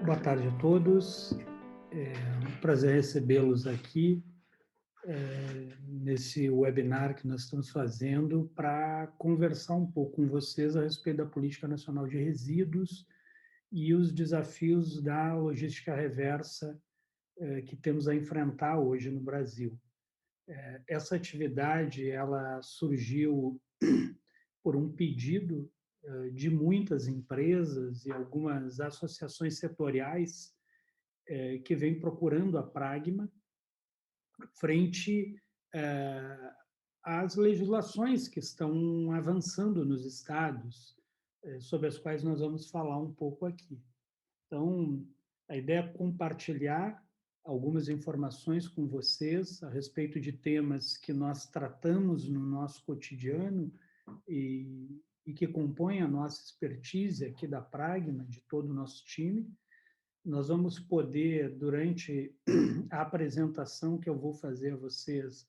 Boa tarde a todos. É um prazer recebê-los aqui nesse webinar que nós estamos fazendo para conversar um pouco com vocês a respeito da Política Nacional de Resíduos e os desafios da logística reversa que temos a enfrentar hoje no Brasil. Essa atividade ela surgiu por um pedido de muitas empresas e algumas associações setoriais que vem procurando a Pragma frente às legislações que estão avançando nos estados, sobre as quais nós vamos falar um pouco aqui. Então, a ideia é compartilhar algumas informações com vocês a respeito de temas que nós tratamos no nosso cotidiano e que compõem a nossa expertise aqui da Pragma, de todo o nosso time. Nós vamos poder, durante a apresentação que eu vou fazer a vocês,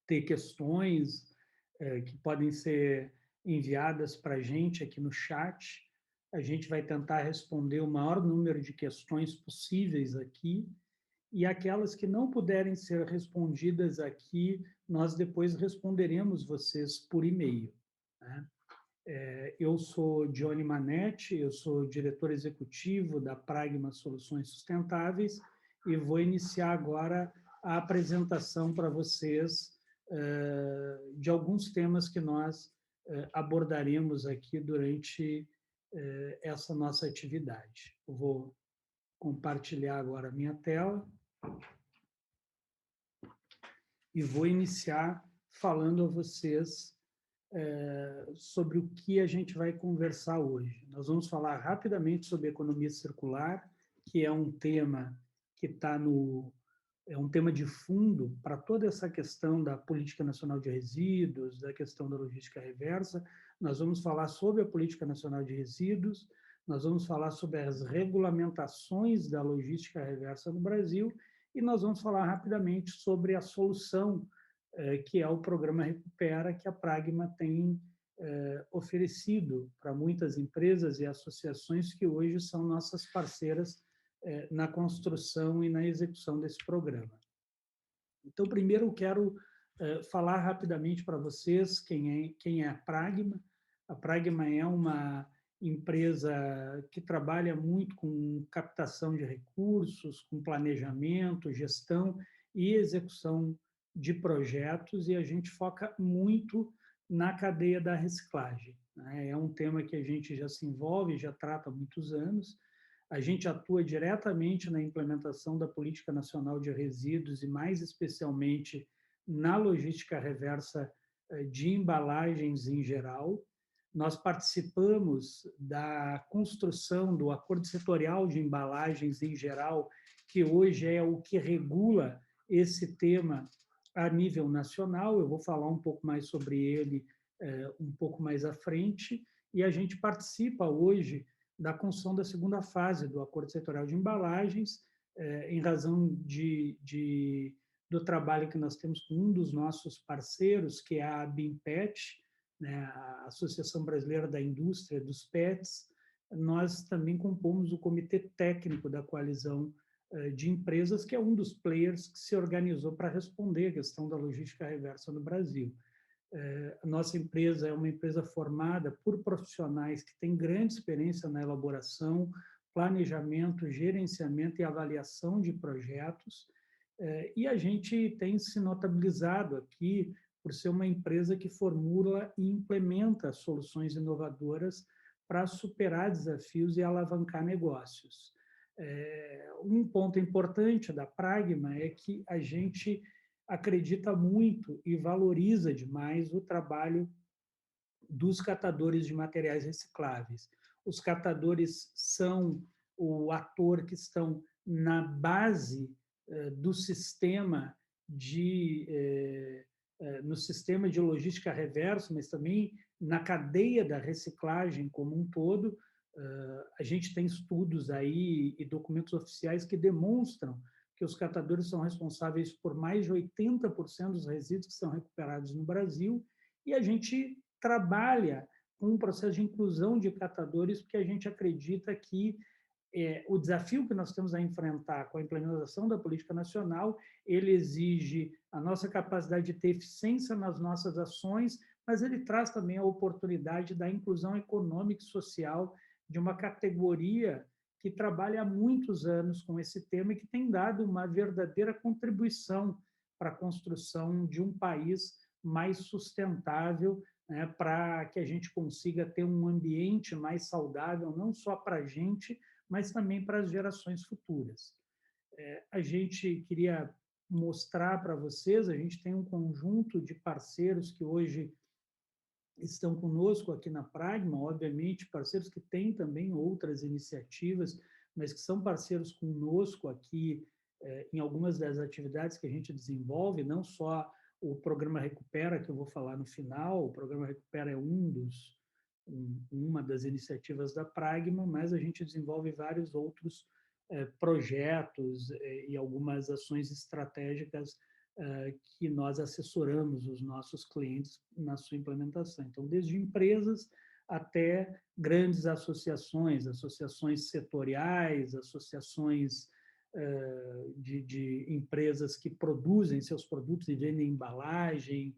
ter questões que podem ser enviadas para a gente aqui no chat. A gente vai tentar responder o maior número de questões possíveis aqui, e aquelas que não puderem ser respondidas aqui, nós depois responderemos vocês por e-mail, né? Eu sou Johnny Manetti, eu sou diretor executivo da Pragma Soluções Sustentáveis e vou iniciar agora a apresentação para vocês de alguns temas que nós abordaremos aqui durante essa nossa atividade. Eu vou compartilhar agora a minha tela e vou iniciar falando a vocês sobre o que a gente vai conversar hoje. Nós vamos falar rapidamente sobre economia circular, que é um tema que está é um tema de fundo para toda essa questão da política nacional de resíduos, da questão da logística reversa. Nós vamos falar sobre a política nacional de resíduos, nós vamos falar sobre as regulamentações da logística reversa no Brasil e nós vamos falar rapidamente sobre a solução que é o programa Recupera, que a Pragma tem oferecido para muitas empresas e associações que hoje são nossas parceiras na construção e na execução desse programa. Então, primeiro eu quero falar rapidamente para vocês quem é a Pragma. A Pragma é uma empresa que trabalha muito com captação de recursos, com planejamento, gestão e execução de projetos, e a gente foca muito na cadeia da reciclagem, né? É um tema que a gente já se envolve, já trata há muitos anos. A gente atua diretamente na implementação da Política Nacional de Resíduos e, mais especialmente, na logística reversa de embalagens em geral. Nós participamos da construção do Acordo Setorial de Embalagens em geral, que hoje é o que regula esse tema a nível nacional. Eu vou falar um pouco mais sobre ele um pouco mais à frente, e a gente participa hoje da construção da segunda fase do Acordo Setorial de Embalagens, em razão do trabalho que nós temos com um dos nossos parceiros, que é a BIMPET, né, a Associação Brasileira da Indústria dos PETs. Nós também compomos o Comitê Técnico da Coalizão de Empresas, que é um dos players que se organizou para responder a questão da logística reversa no Brasil. A nossa empresa é uma empresa formada por profissionais que têm grande experiência na elaboração, planejamento, gerenciamento e avaliação de projetos, e a gente tem se notabilizado aqui por ser uma empresa que formula e implementa soluções inovadoras para superar desafios e alavancar negócios. Um ponto importante da Pragma é que a gente acredita muito e valoriza demais o trabalho dos catadores de materiais recicláveis. Os catadores são o ator que estão na base do sistema no sistema de logística reversa, mas também na cadeia da reciclagem como um todo. A gente tem estudos aí e documentos oficiais que demonstram que os catadores são responsáveis por mais de 80% dos resíduos que são recuperados no Brasil, e a gente trabalha com um processo de inclusão de catadores, porque a gente acredita que o desafio que nós temos a enfrentar com a implementação da política nacional, ele exige a nossa capacidade de ter eficiência nas nossas ações, mas ele traz também a oportunidade da inclusão econômica e social de uma categoria que trabalha há muitos anos com esse tema e que tem dado uma verdadeira contribuição para a construção de um país mais sustentável, né, para que a gente consiga ter um ambiente mais saudável, não só para a gente, mas também para as gerações futuras. A gente queria mostrar para vocês, a gente tem um conjunto de parceiros que hoje estão conosco aqui na Pragma, obviamente, parceiros que têm também outras iniciativas, mas que são parceiros conosco aqui em algumas das atividades que a gente desenvolve, não só o Programa Recupera, que eu vou falar no final, o Programa Recupera é uma das iniciativas da Pragma, mas a gente desenvolve vários outros projetos e algumas ações estratégicas que nós assessoramos os nossos clientes na sua implementação. Então, desde empresas até grandes associações, associações setoriais, associações de empresas que produzem seus produtos e vendem embalagem,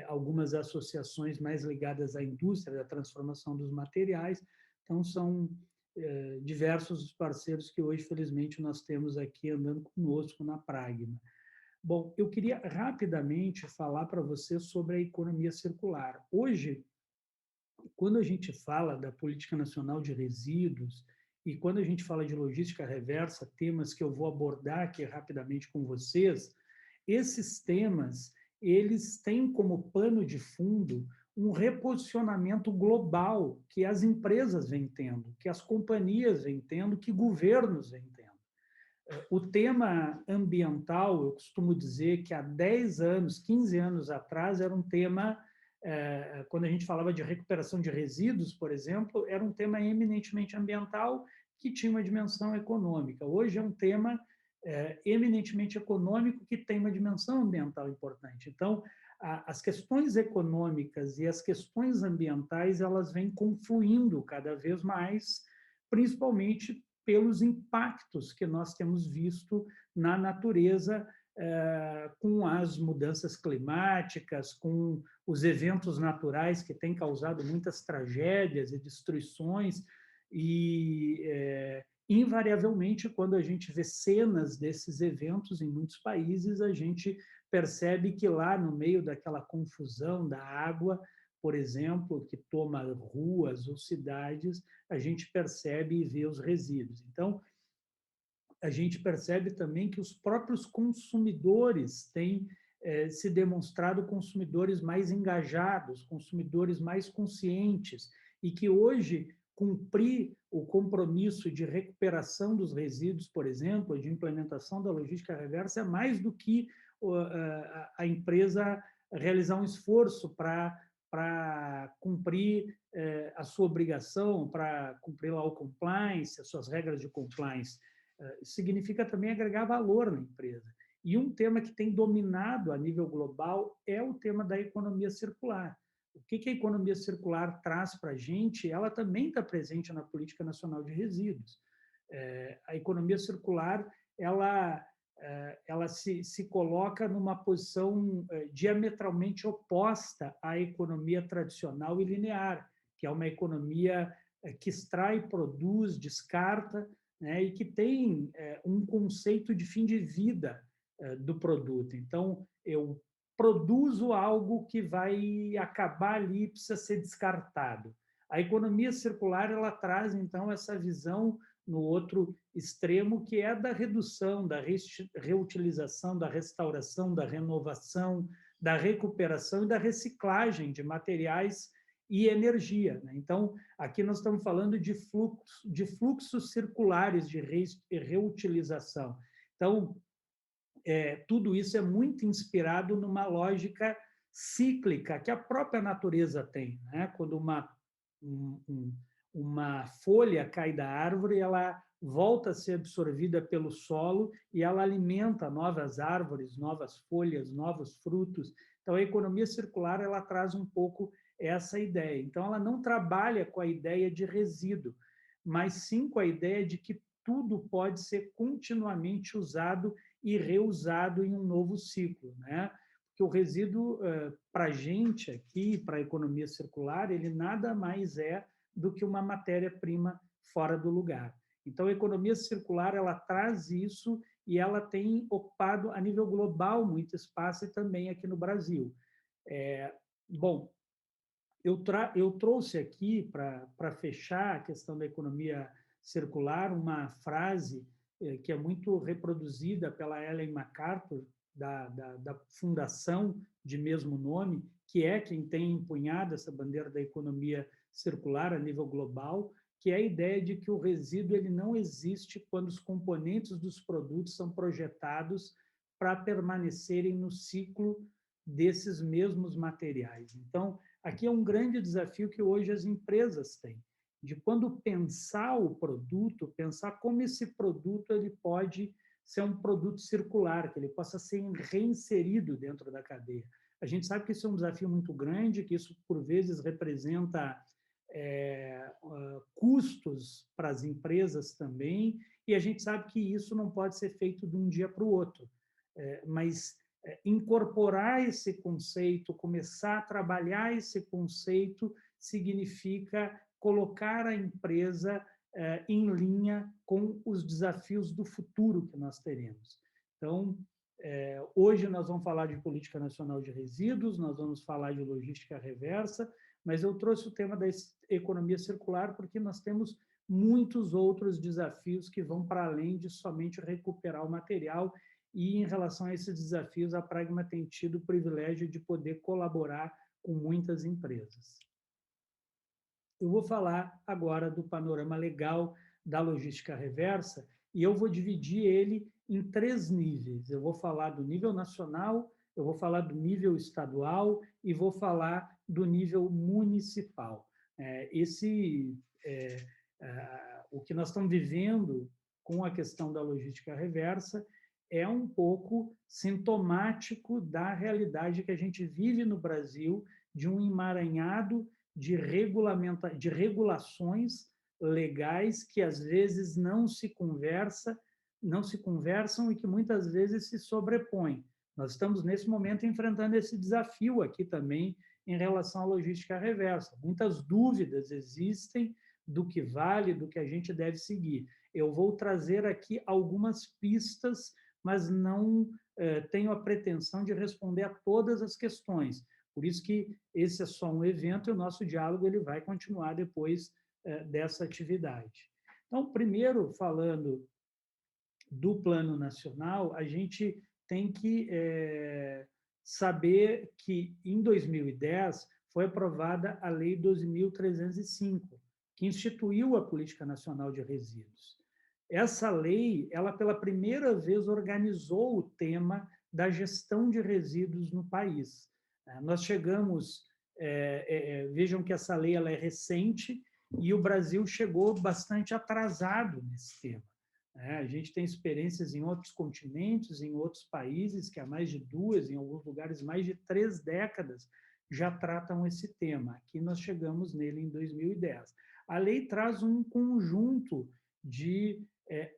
algumas associações mais ligadas à indústria da transformação dos materiais. Então, são diversos os parceiros que hoje, felizmente, nós temos aqui andando conosco na Pragma. Bom, eu queria rapidamente falar para você sobre a economia circular. Hoje, quando a gente fala da Política Nacional de Resíduos e quando a gente fala de logística reversa, temas que eu vou abordar aqui rapidamente com vocês, esses temas, eles têm como pano de fundo um reposicionamento global que as empresas vêm tendo, que as companhias vêm tendo, que governos vêm tendo. O tema ambiental, eu costumo dizer que há 10 anos, 15 anos atrás, era um tema, quando a gente falava de recuperação de resíduos, por exemplo, era um tema eminentemente ambiental que tinha uma dimensão econômica. Hoje é um tema eminentemente econômico que tem uma dimensão ambiental importante. Então, as questões econômicas e as questões ambientais, elas vêm confluindo cada vez mais, principalmente pelos impactos que nós temos visto na natureza com as mudanças climáticas, com os eventos naturais que têm causado muitas tragédias e destruições, e invariavelmente, quando a gente vê cenas desses eventos em muitos países, a gente percebe que lá no meio daquela confusão da água, por exemplo, que toma ruas ou cidades, a gente percebe e vê os resíduos. Então, a gente percebe também que os próprios consumidores têm se demonstrado consumidores mais engajados, consumidores mais conscientes, e que hoje cumprir o compromisso de recuperação dos resíduos, por exemplo, de implementação da logística reversa, é mais do que a empresa realizar um esforço para cumprir a sua obrigação, para cumprir lá o compliance, as suas regras de compliance. Significa também agregar valor na empresa. E um tema que tem dominado a nível global é o tema da economia circular. O que a economia circular traz para a gente? Ela também está presente na Política Nacional de Resíduos. A economia circular, ela se coloca numa posição diametralmente oposta à economia tradicional e linear, que é uma economia que extrai, produz, descarta, né, e que tem um conceito de fim de vida do produto. Então, eu produzo algo que vai acabar ali e precisa ser descartado. A economia circular, ela traz, então, essa visão no outro extremo, que é da redução, da reutilização, da restauração, da renovação, da recuperação e da reciclagem de materiais e energia. Então, aqui nós estamos falando de fluxos circulares de reutilização. Então, tudo isso é muito inspirado numa lógica cíclica que a própria natureza tem, né? Quando uma folha cai da árvore, ela volta a ser absorvida pelo solo e ela alimenta novas árvores, novas folhas, novos frutos. Então, a economia circular, ela traz um pouco essa ideia. Então, ela não trabalha com a ideia de resíduo, mas sim com a ideia de que tudo pode ser continuamente usado e reusado em um novo ciclo, né? Porque o resíduo, para a gente aqui, para a economia circular, ele nada mais é do que uma matéria-prima fora do lugar. Então, a economia circular, ela traz isso e ela tem ocupado a nível global muito espaço e também aqui no Brasil. Bom, eu trouxe aqui, para fechar a questão da economia circular, uma frase que é muito reproduzida pela Ellen MacArthur, da fundação de mesmo nome, que é quem tem empunhado essa bandeira da economia circular a nível global, que é a ideia de que o resíduo ele não existe quando os componentes dos produtos são projetados para permanecerem no ciclo desses mesmos materiais. Então, aqui é um grande desafio que hoje as empresas têm, de quando pensar o produto, pensar como esse produto ele pode ser um produto circular, que ele possa ser reinserido dentro da cadeia. A gente sabe que isso é um desafio muito grande, que isso, por vezes, representa custos para as empresas também, e a gente sabe que isso não pode ser feito de um dia para o outro. Mas incorporar esse conceito, começar a trabalhar esse conceito, significa colocar a empresa em linha com os desafios do futuro que nós teremos. Então, hoje nós vamos falar de política nacional de resíduos, nós vamos falar de logística reversa, mas eu trouxe o tema da economia circular porque nós temos muitos outros desafios que vão para além de somente recuperar o material. E, em relação a esses desafios, a Pragma tem tido o privilégio de poder colaborar com muitas empresas. Eu vou falar agora do panorama legal da logística reversa e eu vou dividir ele em 3 níveis. Eu vou falar do nível nacional, eu vou falar do nível estadual e vou falar do nível municipal. O que nós estamos vivendo com a questão da logística reversa é um pouco sintomático da realidade que a gente vive no Brasil, de um emaranhado de regulações legais que às vezes não se conversam e que muitas vezes se sobrepõem. Nós estamos nesse momento enfrentando esse desafio aqui também em relação à logística reversa. Muitas dúvidas existem do que vale, do que a gente deve seguir. Eu vou trazer aqui algumas pistas, mas não tenho a pretensão de responder a todas as questões. Por isso que esse é só um evento e o nosso diálogo ele vai continuar depois dessa atividade. Então, primeiro, falando do Plano Nacional, a gente tem que saber que, em 2010, foi aprovada a Lei 12.305, que instituiu a Política Nacional de Resíduos. Essa lei, ela pela primeira vez organizou o tema da gestão de resíduos no país. Nós chegamos, vejam que essa lei ela é recente e o Brasil chegou bastante atrasado nesse tema. A gente tem experiências em outros continentes, em outros países, que há mais de 2, em alguns lugares mais de 3 décadas, já tratam esse tema. Aqui nós chegamos nele em 2010. A lei traz um conjunto de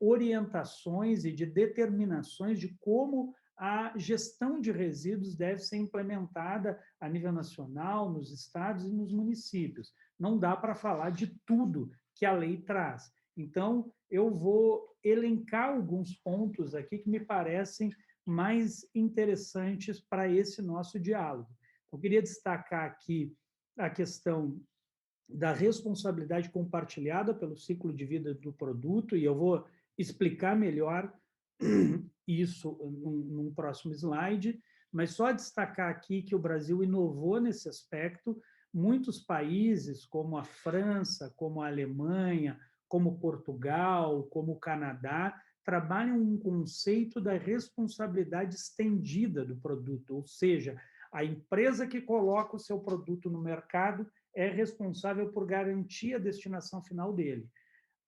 orientações e de determinações de como a gestão de resíduos deve ser implementada a nível nacional, nos estados e nos municípios. Não dá para falar de tudo que a lei traz. Então, eu vou elencar alguns pontos aqui que me parecem mais interessantes para esse nosso diálogo. Eu queria destacar aqui a questão da responsabilidade compartilhada pelo ciclo de vida do produto, e eu vou explicar melhor isso num próximo slide, mas só destacar aqui que o Brasil inovou nesse aspecto. Muitos países, como a França, como a Alemanha, como Portugal, como o Canadá, trabalham um conceito da responsabilidade estendida do produto, ou seja, a empresa que coloca o seu produto no mercado é responsável por garantir a destinação final dele.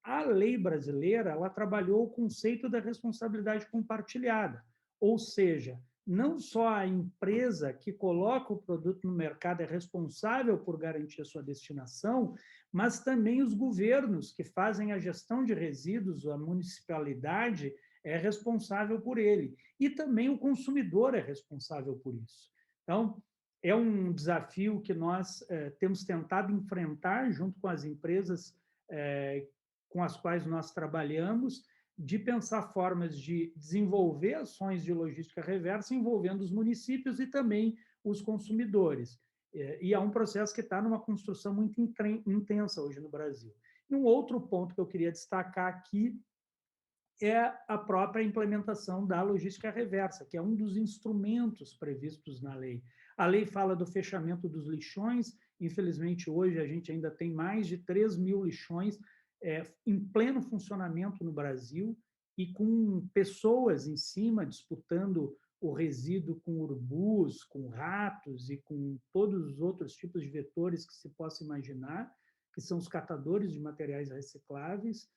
A lei brasileira ela trabalhou o conceito da responsabilidade compartilhada, ou seja, não só a empresa que coloca o produto no mercado é responsável por garantir a sua destinação, mas também os governos que fazem a gestão de resíduos, a municipalidade é responsável por ele. E também o consumidor é responsável por isso. Então, é um desafio que nós temos tentado enfrentar junto com as empresas com as quais nós trabalhamos, de pensar formas de desenvolver ações de logística reversa envolvendo os municípios e também os consumidores. E é um processo que está numa construção muito intensa hoje no Brasil. E um outro ponto que eu queria destacar aqui é a própria implementação da logística reversa, que é um dos instrumentos previstos na lei. A lei fala do fechamento dos lixões, infelizmente hoje a gente ainda tem mais de 3 mil lixões em pleno funcionamento no Brasil e com pessoas em cima disputando o resíduo com urubus, com ratos e com todos os outros tipos de vetores que se possa imaginar, que são os catadores de materiais recicláveis.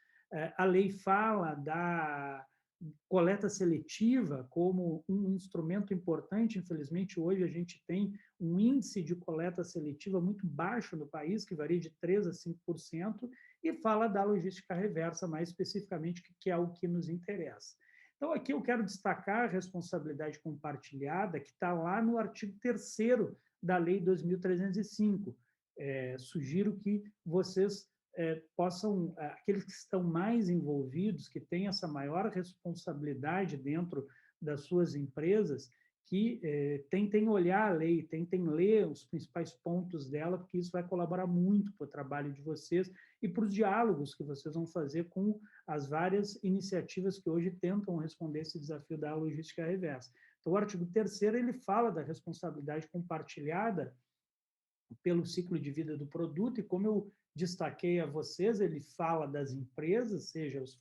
A lei fala da coleta seletiva como um instrumento importante. Infelizmente, hoje a gente tem um índice de coleta seletiva muito baixo no país, que varia de 3% a 5%, e fala da logística reversa, mais especificamente, que é o que nos interessa. Então, aqui eu quero destacar a responsabilidade compartilhada, que está lá no artigo 3º da Lei 2.305. Sugiro que vocês possam, aqueles que estão mais envolvidos, que têm essa maior responsabilidade dentro das suas empresas, que tentem olhar a lei, tentem ler os principais pontos dela, porque isso vai colaborar muito para o trabalho de vocês e para os diálogos que vocês vão fazer com as várias iniciativas que hoje tentam responder esse desafio da logística reversa. Então, o artigo 3º, ele fala da responsabilidade compartilhada pelo ciclo de vida do produto, e como eu destaquei a vocês, ele fala das empresas, seja os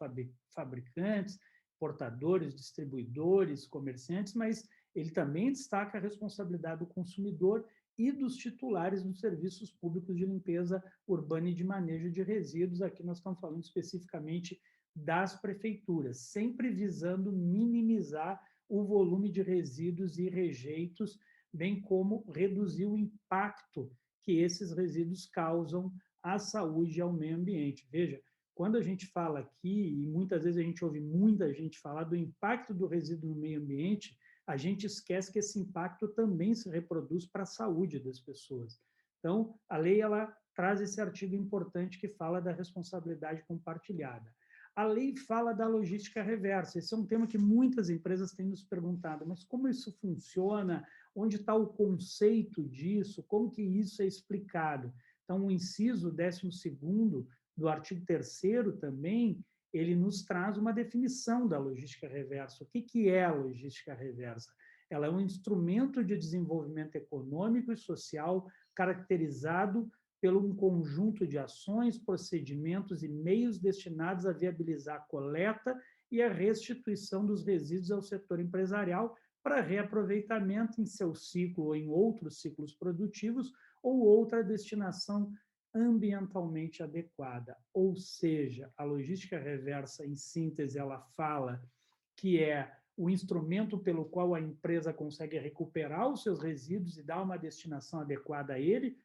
fabricantes, portadores, distribuidores, comerciantes, mas ele também destaca a responsabilidade do consumidor e dos titulares dos serviços públicos de limpeza urbana e de manejo de resíduos. Aqui nós estamos falando especificamente das prefeituras, sempre visando minimizar o volume de resíduos e rejeitos, bem como reduzir o impacto que esses resíduos causam à saúde e ao meio ambiente. Veja, quando a gente fala aqui, e muitas vezes a gente ouve muita gente falar do impacto do resíduo no meio ambiente, a gente esquece que esse impacto também se reproduz para a saúde das pessoas. Então, a lei ela traz esse artigo importante que fala da responsabilidade compartilhada. A lei fala da logística reversa. Esse é um tema que muitas empresas têm nos perguntado, mas como isso funciona? Onde está o conceito disso? Como que isso é explicado? Então, o inciso 12º do artigo 3º também, ele nos traz uma definição da logística reversa. O que é a logística reversa? Ela é um instrumento de desenvolvimento econômico e social caracterizado pelo um conjunto de ações, procedimentos e meios destinados a viabilizar a coleta e a restituição dos resíduos ao setor empresarial para reaproveitamento em seu ciclo ou em outros ciclos produtivos ou outra destinação ambientalmente adequada. Ou seja, a logística reversa, em síntese, ela fala que é o instrumento pelo qual a empresa consegue recuperar os seus resíduos e dar uma destinação adequada a ele,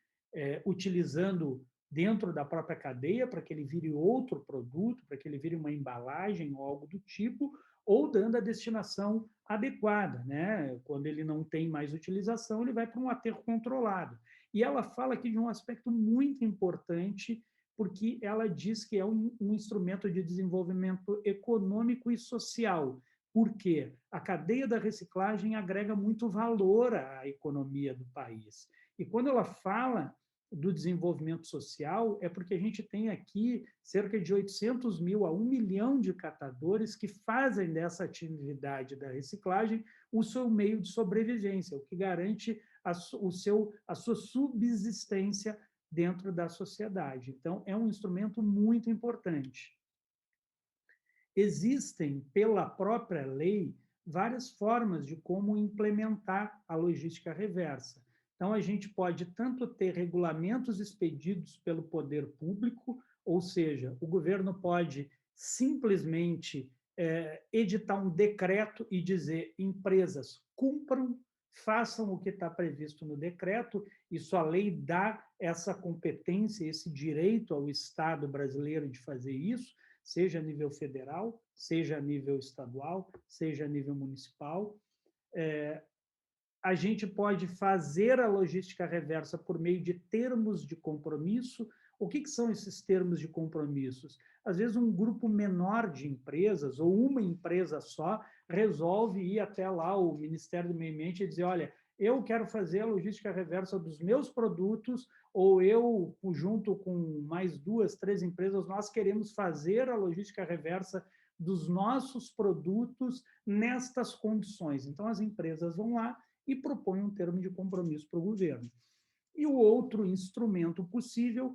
utilizando dentro da própria cadeia para que ele vire outro produto, para que ele vire uma embalagem ou algo do tipo, ou dando a destinação adequada, né? Quando ele não tem mais utilização, ele vai para um aterro controlado. E ela fala aqui de um aspecto muito importante, porque ela diz que é um instrumento de desenvolvimento econômico e social. Por quê? A cadeia da reciclagem agrega muito valor à economia do país. E quando ela fala do desenvolvimento social, é porque a gente tem aqui cerca de 800 mil a 1 milhão de catadores que fazem dessa atividade da reciclagem o seu meio de sobrevivência, o que garante a sua subsistência dentro da sociedade. Então, é um instrumento muito importante. Existem, pela própria lei, várias formas de como implementar a logística reversa. Então, a gente pode tanto ter regulamentos expedidos pelo poder público, ou seja, o governo pode simplesmente editar um decreto e dizer: empresas, cumpram, façam o que está previsto no decreto. Isso, a lei dá essa competência, esse direito ao Estado brasileiro de fazer isso, seja a nível federal, seja a nível estadual, seja a nível municipal. A gente pode fazer a logística reversa por meio de termos de compromisso. O que são esses termos de compromissos? Às vezes, um grupo menor de empresas, ou uma empresa só, resolve ir até lá o Ministério do Meio Ambiente e dizer: olha, eu quero fazer a logística reversa dos meus produtos, ou eu, junto com mais 2, 3 empresas, nós queremos fazer a logística reversa dos nossos produtos nestas condições. Então, as empresas vão lá e propõem um termo de compromisso para o governo. E o outro instrumento possível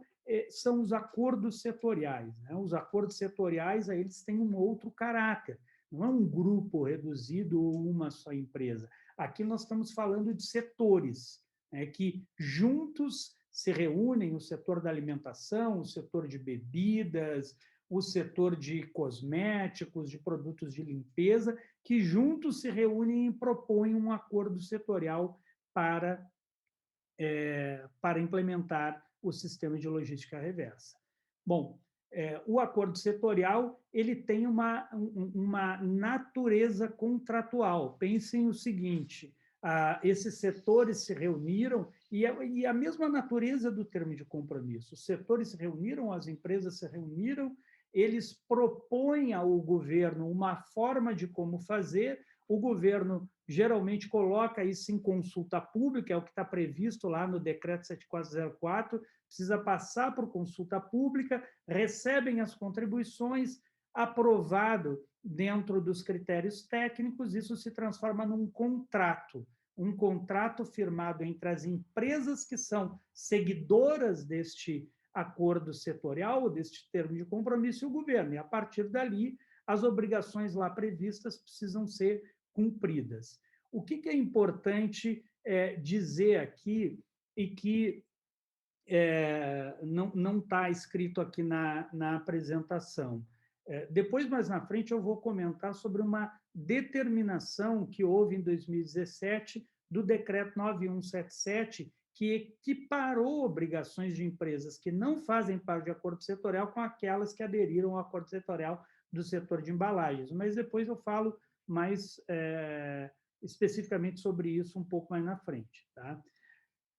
são os acordos setoriais. Né? Os acordos setoriais, aí, eles têm um outro caráter. Não é um grupo reduzido ou uma só empresa. Aqui nós estamos falando de setores, né, que juntos se reúnem: o setor da alimentação, o setor de bebidas, o setor de cosméticos, de produtos de limpeza, que juntos se reúnem e propõem um acordo setorial para implementar o sistema de logística reversa. Bom, o acordo setorial ele tem uma natureza contratual. Pensem o seguinte: esses setores se reuniram, e a mesma natureza do termo de compromisso. Os setores se reuniram, as empresas se reuniram, eles propõem ao governo uma forma de como fazer. O governo geralmente coloca isso em consulta pública, é o que está previsto lá no decreto 7404, precisa passar por consulta pública, recebem as contribuições, aprovado dentro dos critérios técnicos, isso se transforma num contrato, um contrato firmado entre as empresas que são seguidoras deste acordo setorial, deste termo de compromisso, e o governo. E, a partir dali, as obrigações lá previstas precisam ser cumpridas. O que é importante dizer aqui, e que não está escrito aqui na apresentação. Depois, mais na frente, eu vou comentar sobre uma determinação que houve em 2017 do decreto 9177, que equiparou obrigações de empresas que não fazem parte de acordo setorial com aquelas que aderiram ao acordo setorial do setor de embalagens. Mas depois eu falo mais especificamente sobre isso um pouco mais na frente. Tá?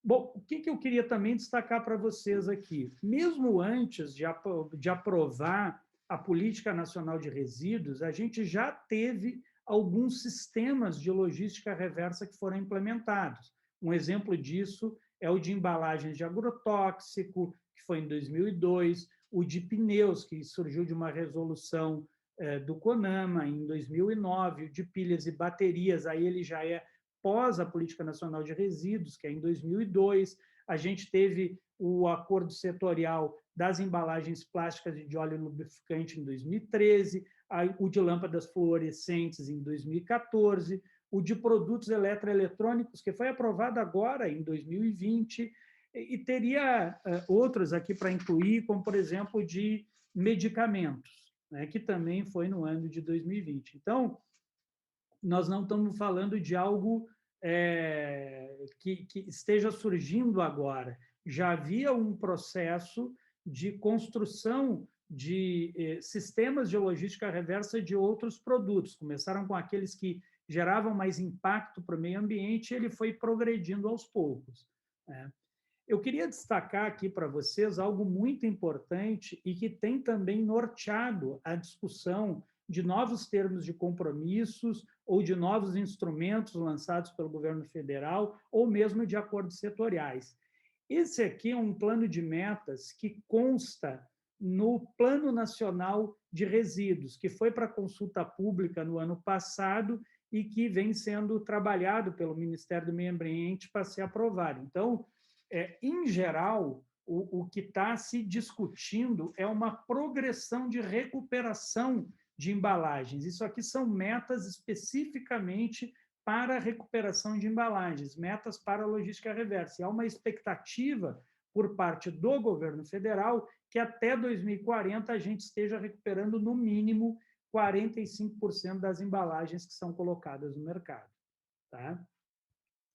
Bom, o que eu queria também destacar para vocês aqui? Mesmo antes de aprovar a Política Nacional de Resíduos, a gente já teve alguns sistemas de logística reversa que foram implementados. Um exemplo disso é o de embalagens de agrotóxico, que foi em 2002, o de pneus, que surgiu de uma resolução do CONAMA em 2009, o de pilhas e baterias, aí ele já é pós a Política Nacional de Resíduos, que é em 2002. A gente teve o acordo setorial das embalagens plásticas de óleo lubrificante em 2013, o de lâmpadas fluorescentes em 2014, o de produtos eletroeletrônicos, que foi aprovado agora em 2020, e teria outros aqui para incluir, como, por exemplo, de medicamentos, né, que também foi no ano de 2020. Então, nós não estamos falando de algo que esteja surgindo agora. Já havia um processo de construção de sistemas de logística reversa de outros produtos. Começaram com aqueles que geravam mais impacto para o meio ambiente, e ele foi progredindo aos poucos. Né? Eu queria destacar aqui para vocês algo muito importante e que tem também norteado a discussão de novos termos de compromissos ou de novos instrumentos lançados pelo governo federal ou mesmo de acordos setoriais. Esse aqui é um plano de metas que consta no Plano Nacional de Resíduos, que foi para consulta pública no ano passado e que vem sendo trabalhado pelo Ministério do Meio Ambiente para ser aprovado. Então, em geral, o que está se discutindo é uma progressão de recuperação de embalagens. Isso aqui são metas especificamente para a recuperação de embalagens, metas para a logística reversa. E há uma expectativa por parte do governo federal que até 2040 a gente esteja recuperando, no mínimo, 45% das embalagens que são colocadas no mercado. Tá?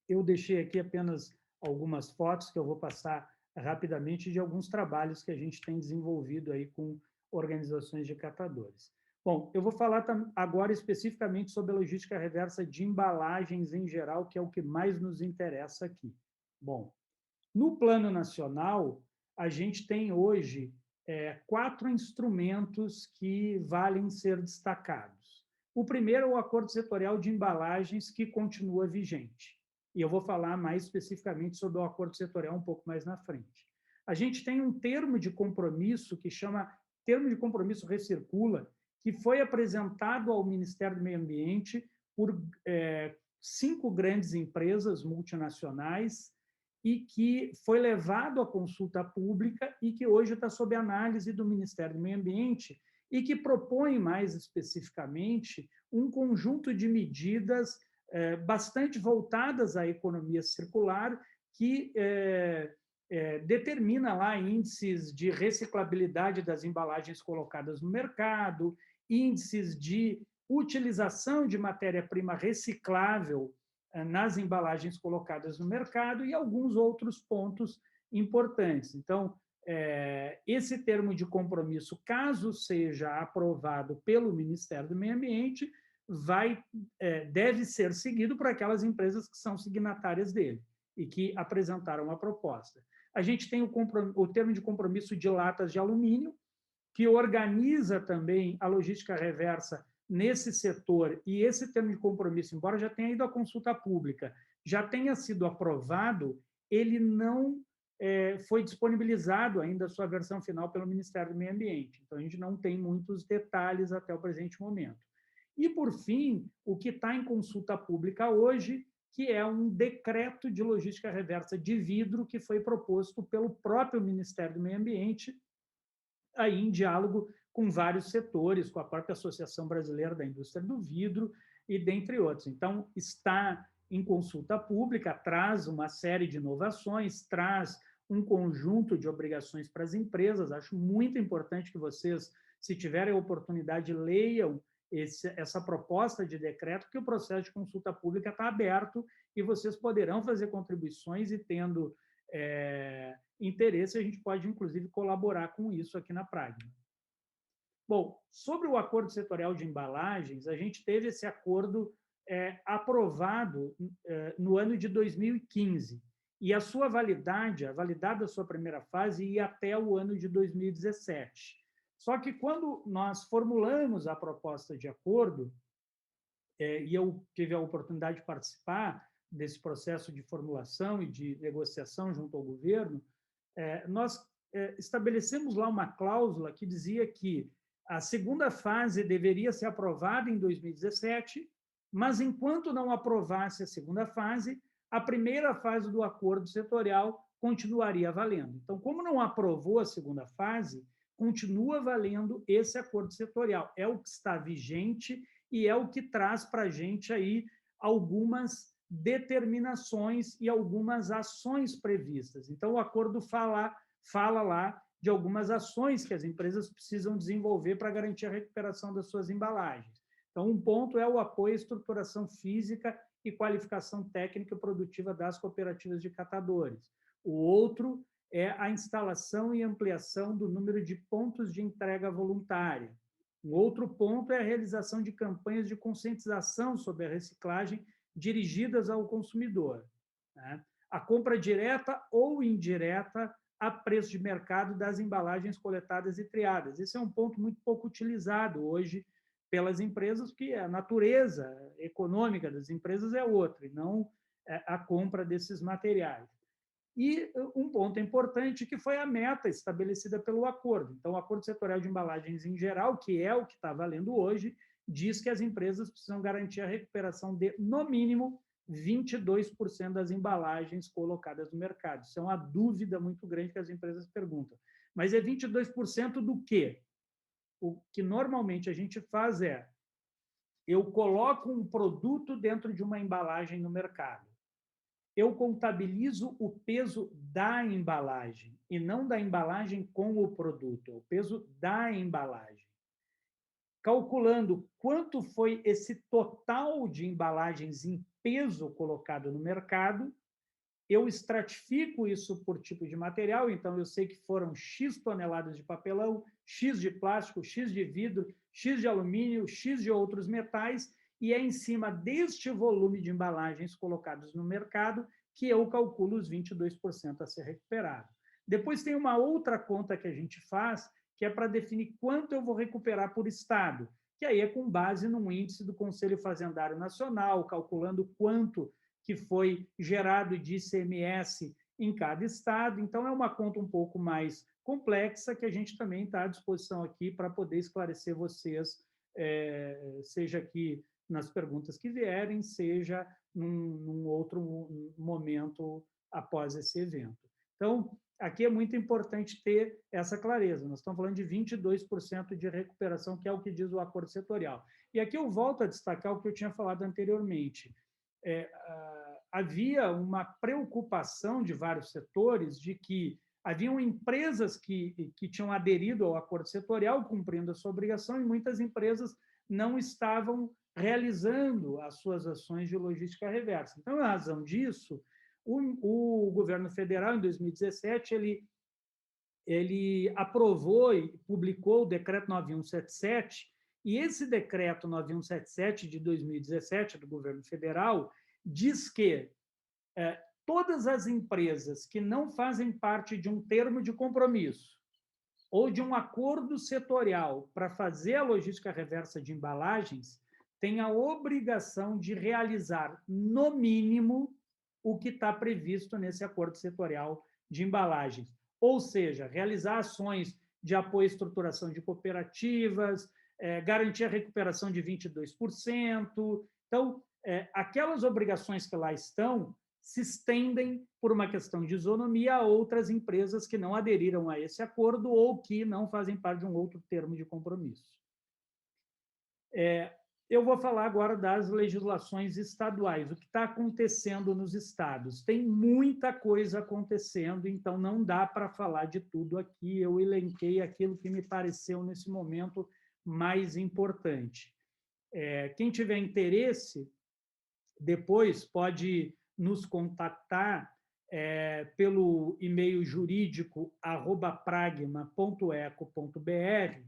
Eu deixei aqui apenas algumas fotos que eu vou passar rapidamente de alguns trabalhos que a gente tem desenvolvido aí com organizações de catadores. Bom, eu vou falar agora especificamente sobre a logística reversa de embalagens em geral, que é o que mais nos interessa aqui. Bom, no plano nacional, a gente tem hoje 4 instrumentos que valem ser destacados. O primeiro é o Acordo Setorial de Embalagens, que continua vigente. E eu vou falar mais especificamente sobre o Acordo Setorial um pouco mais na frente. A gente tem um termo de compromisso que chama Termo de Compromisso Recircula, que foi apresentado ao Ministério do Meio Ambiente por 5 grandes empresas multinacionais e que foi levado à consulta pública e que hoje está sob análise do Ministério do Meio Ambiente e que propõe, mais especificamente, um conjunto de medidas bastante voltadas à economia circular que determina lá índices de reciclabilidade das embalagens colocadas no mercado, índices de utilização de matéria-prima reciclável nas embalagens colocadas no mercado e alguns outros pontos importantes. Então, esse termo de compromisso, caso seja aprovado pelo Ministério do Meio Ambiente, deve ser seguido por aquelas empresas que são signatárias dele e que apresentaram a proposta. A gente tem o termo de compromisso de latas de alumínio, que organiza também a logística reversa nesse setor, e esse termo de compromisso, embora já tenha ido à consulta pública, já tenha sido aprovado, ele não foi disponibilizado ainda a sua versão final pelo Ministério do Meio Ambiente. Então, a gente não tem muitos detalhes até o presente momento. E, por fim, o que está em consulta pública hoje, que é um decreto de logística reversa de vidro que foi proposto pelo próprio Ministério do Meio Ambiente, aí em diálogo com vários setores, com a própria Associação Brasileira da Indústria do Vidro e dentre outros. Então, está em consulta pública, traz uma série de inovações, traz um conjunto de obrigações para as empresas. Acho muito importante que vocês, se tiverem a oportunidade, leiam essa proposta de decreto, que o processo de consulta pública está aberto e vocês poderão fazer contribuições e, tendo interesse, a gente pode, inclusive, colaborar com isso aqui na Pragma. Bom, sobre o Acordo Setorial de Embalagens, a gente teve esse acordo aprovado no ano de 2015, e a sua validade, a validade da sua primeira fase, ia até o ano de 2017. Só que, quando nós formulamos a proposta de acordo, e eu tive a oportunidade de participar desse processo de formulação e de negociação junto ao governo, nós estabelecemos lá uma cláusula que dizia que a segunda fase deveria ser aprovada em 2017, mas, enquanto não aprovasse a segunda fase, a primeira fase do acordo setorial continuaria valendo. Então, como não aprovou a segunda fase, continua valendo esse acordo setorial. É o que está vigente e é o que traz para a gente aí algumas determinações e algumas ações previstas. Então, o acordo fala lá de algumas ações que as empresas precisam desenvolver para garantir a recuperação das suas embalagens. Então, um ponto é o apoio à estruturação física e qualificação técnica e produtiva das cooperativas de catadores. O outro é a instalação e ampliação do número de pontos de entrega voluntária. Um outro ponto é a realização de campanhas de conscientização sobre a reciclagem dirigidas ao consumidor. A compra direta ou indireta a preço de mercado das embalagens coletadas e triadas. Esse é um ponto muito pouco utilizado hoje pelas empresas, porque a natureza econômica das empresas é outra, e não a compra desses materiais. E um ponto importante, que foi a meta estabelecida pelo acordo. Então, o Acordo Setorial de Embalagens em geral, que é o que está valendo hoje, diz que as empresas precisam garantir a recuperação de, no mínimo, 22% das embalagens colocadas no mercado. Isso é uma dúvida muito grande que as empresas perguntam. Mas é 22% do quê? O que normalmente a gente faz é: eu coloco um produto dentro de uma embalagem no mercado. Eu contabilizo o peso da embalagem, e não da embalagem com o produto, é o peso da embalagem. calculando quanto foi esse total de embalagens em peso colocado no mercado, eu estratifico isso por tipo de material, então eu sei que foram X toneladas de papelão, X de plástico, X de vidro, X de alumínio, X de outros metais, e é em cima deste volume de embalagens colocados no mercado que eu calculo os 22% a ser recuperado. Depois tem uma outra conta que a gente faz, que é para definir quanto eu vou recuperar por estado, que aí é com base num índice do Conselho Fazendário Nacional, calculando quanto que foi gerado de ICMS em cada estado. Então, é uma conta um pouco mais complexa que a gente também está à disposição aqui para poder esclarecer vocês, seja aqui nas perguntas que vierem, seja num outro momento após esse evento. Então, aqui é muito importante ter essa clareza. Nós estamos falando de 22% de recuperação, que é o que diz o acordo setorial. E aqui eu volto a destacar o que eu tinha falado anteriormente. Havia uma preocupação de vários setores de que haviam empresas que tinham aderido ao acordo setorial, cumprindo a sua obrigação, e muitas empresas não estavam realizando as suas ações de logística reversa. Então, em razão disso, o governo federal, em 2017, ele aprovou e publicou o decreto 9177, e esse decreto 9177 de 2017 do governo federal diz que todas as empresas que não fazem parte de um termo de compromisso ou de um acordo setorial para fazer a logística reversa de embalagens têm a obrigação de realizar, no mínimo, o que está previsto nesse acordo setorial de embalagens. Ou seja, realizar ações de apoio à estruturação de cooperativas, garantir a recuperação de 22%. Então, aquelas obrigações que lá estão se estendem, por uma questão de isonomia, a outras empresas que não aderiram a esse acordo ou que não fazem parte de um outro termo de compromisso. Eu vou falar agora das legislações estaduais, o que está acontecendo nos estados. Tem muita coisa acontecendo, então não dá para falar de tudo aqui. Eu elenquei aquilo que me pareceu, nesse momento, mais importante. Quem tiver interesse, depois pode nos contactar pelo e-mail jurídico @pragma.eco.br,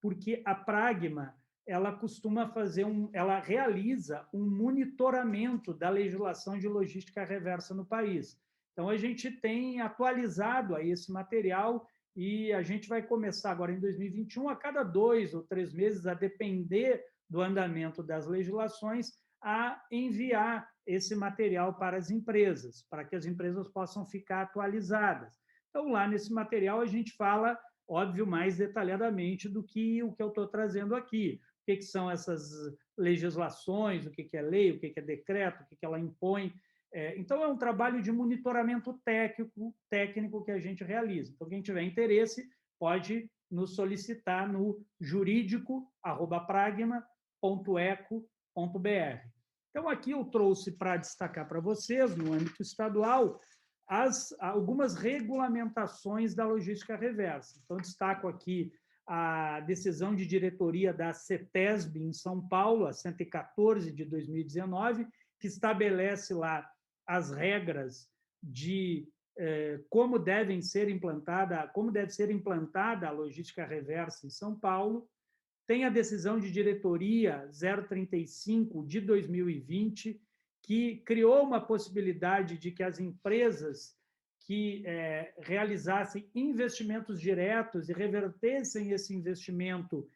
porque a Pragma ela ela realiza um monitoramento da legislação de logística reversa no país. Então, a gente tem atualizado aí esse material e a gente vai começar agora em 2021, a cada 2 ou 3 meses, a depender do andamento das legislações, a enviar esse material para as empresas, para que as empresas possam ficar atualizadas. Então, lá nesse material, a gente fala, óbvio, mais detalhadamente do que o que eu estou trazendo aqui. O que são essas legislações, o que é lei, o que é decreto, o que ela impõe. Então, é um trabalho de monitoramento técnico que a gente realiza. Então, quem tiver interesse, pode nos solicitar no jurídico@pragma.eco.br. Então, aqui eu trouxe para destacar para vocês, no âmbito estadual, algumas regulamentações da logística reversa. Então, destaco aqui a decisão de diretoria da CETESB em São Paulo, a 114 de 2019, que estabelece lá as regras de como deve ser implantada a logística reversa em São Paulo. Tem a decisão de diretoria 035 de 2020, que criou uma possibilidade de que as empresas que realizassem investimentos diretos e revertessem esse investimento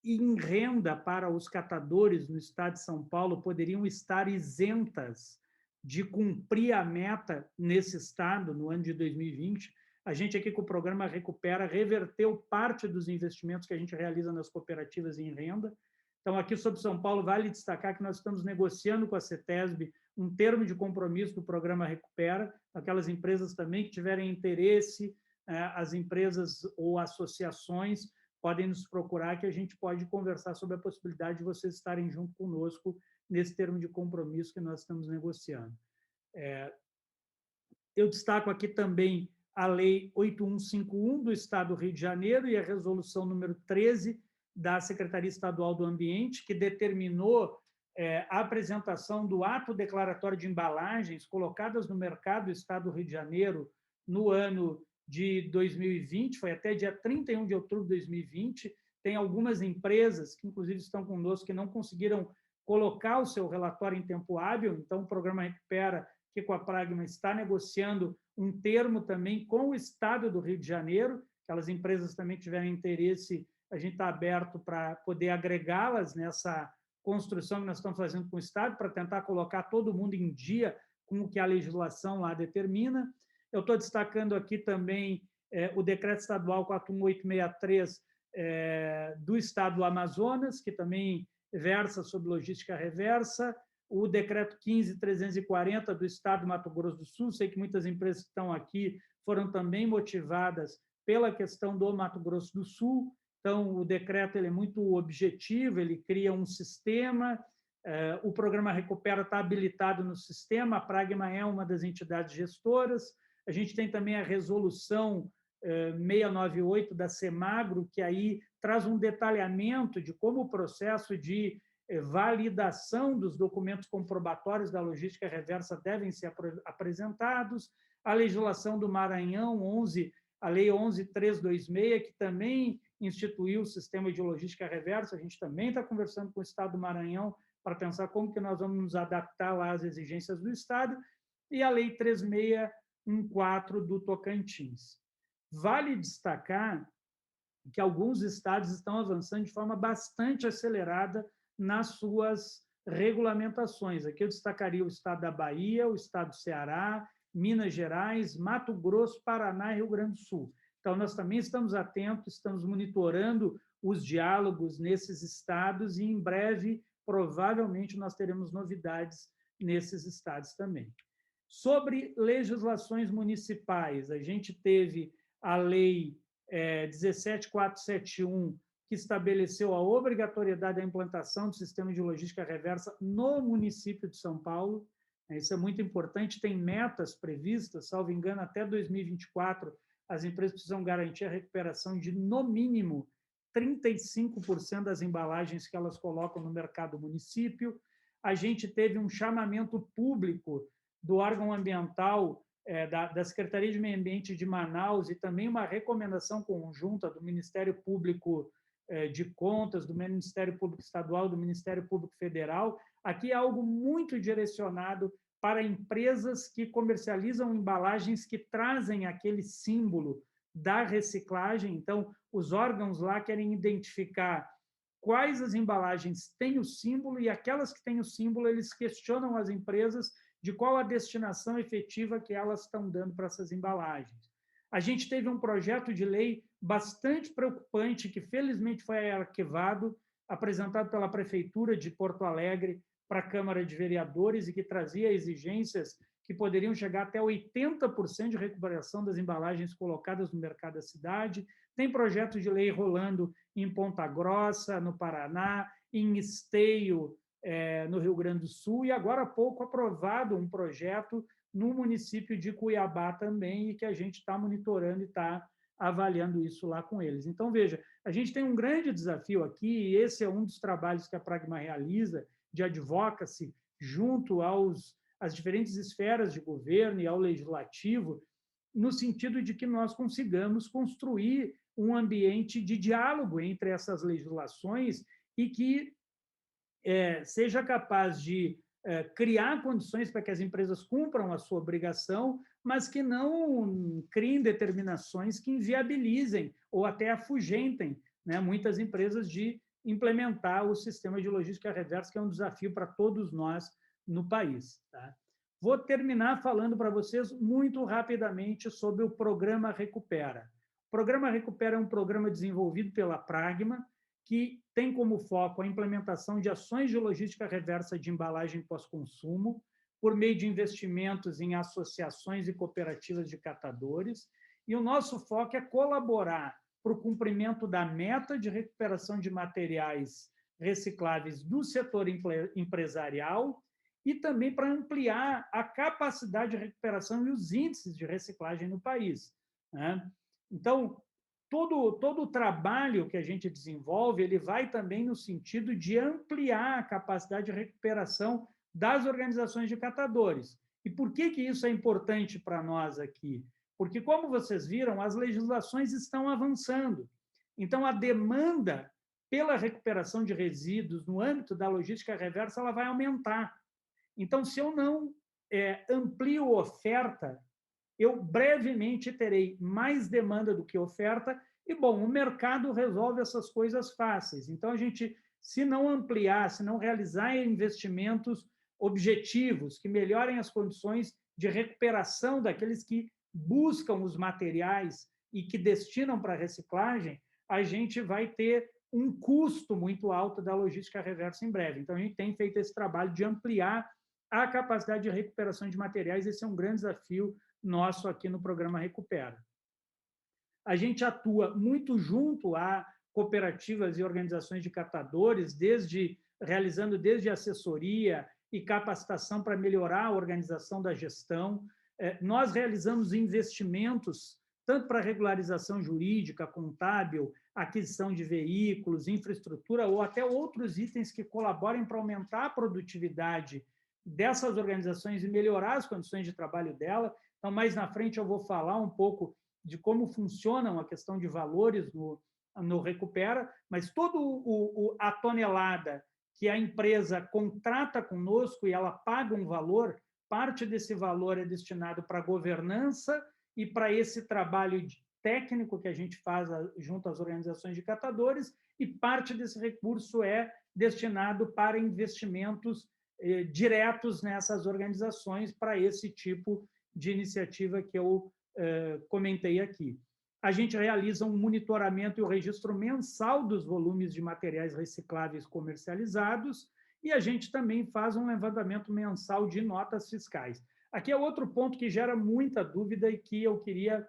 em renda para os catadores no estado de São Paulo poderiam estar isentas de cumprir a meta nesse estado no ano de 2020. A gente aqui com o programa Recupera reverteu parte dos investimentos que a gente realiza nas cooperativas em renda. Então, aqui sobre São Paulo, vale destacar que nós estamos negociando com a CETESB um termo de compromisso do programa Recupera, aquelas empresas também que tiverem interesse, as empresas ou associações podem nos procurar, que a gente pode conversar sobre a possibilidade de vocês estarem junto conosco nesse termo de compromisso que nós estamos negociando. Eu destaco aqui também a Lei 8151 do Estado do Rio de Janeiro e a Resolução número 13 da Secretaria Estadual do Ambiente, que determinou a apresentação do ato declaratório de embalagens colocadas no mercado do Estado do Rio de Janeiro no ano de 2020, foi até dia 31 de outubro de 2020. Tem algumas empresas que, inclusive, estão conosco, que não conseguiram colocar o seu relatório em tempo hábil, então o programa Recupera, que com a Pragma está negociando um termo também com o Estado do Rio de Janeiro, aquelas empresas também que tiverem interesse, a gente está aberto para poder agregá-las nessa construção que nós estamos fazendo com o Estado, para tentar colocar todo mundo em dia com o que a legislação lá determina. Eu estou destacando aqui também o Decreto Estadual 41863 do Estado do Amazonas, que também versa sobre logística reversa, o Decreto 15340 do Estado do Mato Grosso do Sul. Sei que muitas empresas que estão aqui foram também motivadas pela questão do Mato Grosso do Sul. Então, o decreto ele é muito objetivo, ele cria um sistema, o programa Recupera está habilitado no sistema, a Pragma é uma das entidades gestoras. A gente tem também a resolução 698 da Semagro, que aí traz um detalhamento de como o processo de validação dos documentos comprobatórios da logística reversa devem ser apresentados. A legislação do Maranhão, a Lei 11.326, que também instituiu o sistema de logística reversa. A gente também está conversando com o Estado do Maranhão para pensar como que nós vamos nos adaptar lá às exigências do Estado. E a Lei 3614 do Tocantins. Vale destacar que alguns estados estão avançando de forma bastante acelerada nas suas regulamentações. Aqui eu destacaria o estado da Bahia, o estado do Ceará, Minas Gerais, Mato Grosso, Paraná e Rio Grande do Sul. Então, nós também estamos atentos, estamos monitorando os diálogos nesses estados e, em breve, provavelmente, nós teremos novidades nesses estados também. Sobre legislações municipais, a gente teve a Lei 17.471, que estabeleceu a obrigatoriedade da implantação do sistema de logística reversa no município de São Paulo. Isso é muito importante, tem metas previstas, salvo engano, até 2024, as empresas precisam garantir a recuperação de, no mínimo, 35% das embalagens que elas colocam no mercado do município. A gente teve um chamamento público do órgão ambiental da Secretaria de Meio Ambiente de Manaus e também uma recomendação conjunta do Ministério Público de Contas, do Ministério Público Estadual, do Ministério Público Federal. Aqui é algo muito direcionado para empresas que comercializam embalagens que trazem aquele símbolo da reciclagem. Então, os órgãos lá querem identificar quais as embalagens têm o símbolo e aquelas que têm o símbolo, eles questionam as empresas de qual a destinação efetiva que elas estão dando para essas embalagens. A gente teve um projeto de lei bastante preocupante, que felizmente foi arquivado, apresentado pela Prefeitura de Porto Alegre para a Câmara de Vereadores e que trazia exigências que poderiam chegar até 80% de recuperação das embalagens colocadas no mercado da cidade. Tem projeto de lei rolando em Ponta Grossa, no Paraná, em Esteio, no Rio Grande do Sul, e agora há pouco aprovado um projeto no município de Cuiabá também, e que a gente está monitorando e está avaliando isso lá com eles. Então, veja, a gente tem um grande desafio aqui, e esse é um dos trabalhos que a Pragma realiza, de advocacy, junto às diferentes esferas de governo e ao legislativo, no sentido de que nós consigamos construir um ambiente de diálogo entre essas legislações e que seja capaz de criar condições para que as empresas cumpram a sua obrigação, mas que não criem determinações que inviabilizem ou até afugentem, né, muitas empresas de implementar o sistema de logística reversa, que é um desafio para todos nós no país. Tá? Vou terminar falando para vocês muito rapidamente sobre o Programa Recupera. O Programa Recupera é um programa desenvolvido pela Pragma, que tem como foco a implementação de ações de logística reversa de embalagem pós-consumo, por meio de investimentos em associações e cooperativas de catadores, e o nosso foco é colaborar para o cumprimento da meta de recuperação de materiais recicláveis do setor empresarial e também para ampliar a capacidade de recuperação e os índices de reciclagem no país. Né? Então, todo o trabalho que a gente desenvolve, ele vai também no sentido de ampliar a capacidade de recuperação das organizações de catadores. E por que isso é importante para nós aqui? Porque, como vocês viram, as legislações estão avançando. Então, a demanda pela recuperação de resíduos no âmbito da logística reversa ela vai aumentar. Então, se eu não amplio oferta, eu brevemente terei mais demanda do que oferta, e, bom, o mercado resolve essas coisas fáceis. Então, a gente, se não ampliar, se não realizar investimentos objetivos que melhorem as condições de recuperação daqueles que buscam os materiais e que destinam para reciclagem, a gente vai ter um custo muito alto da logística reversa em breve. Então, a gente tem feito esse trabalho de ampliar a capacidade de recuperação de materiais. Esse é um grande desafio nosso aqui no programa Recupera. A gente atua muito junto a cooperativas e organizações de catadores, realizando desde assessoria e capacitação para melhorar a organização da gestão. Nós realizamos investimentos tanto para regularização jurídica, contábil, aquisição de veículos, infraestrutura ou até outros itens que colaborem para aumentar a produtividade dessas organizações e melhorar as condições de trabalho dela. Então, mais na frente eu vou falar um pouco de como funcionam a questão de valores no Recupera, mas toda a tonelada que a empresa contrata conosco e ela paga um valor, parte desse valor é destinado para a governança e para esse trabalho técnico que a gente faz junto às organizações de catadores, e parte desse recurso é destinado para investimentos diretos nessas organizações para esse tipo de iniciativa que eu comentei aqui. A gente realiza um monitoramento e o registro mensal dos volumes de materiais recicláveis comercializados, e a gente também faz um levantamento mensal de notas fiscais. Aqui é outro ponto que gera muita dúvida e que eu queria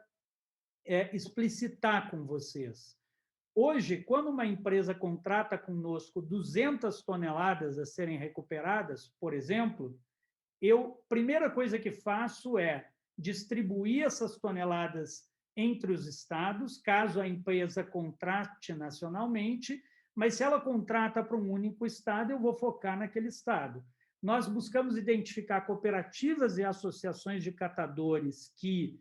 explicitar com vocês. Hoje, quando uma empresa contrata conosco 200 toneladas a serem recuperadas, por exemplo, primeira coisa que faço é distribuir essas toneladas entre os estados, caso a empresa contrate nacionalmente, mas se ela contrata para um único estado, eu vou focar naquele estado. Nós buscamos identificar cooperativas e associações de catadores que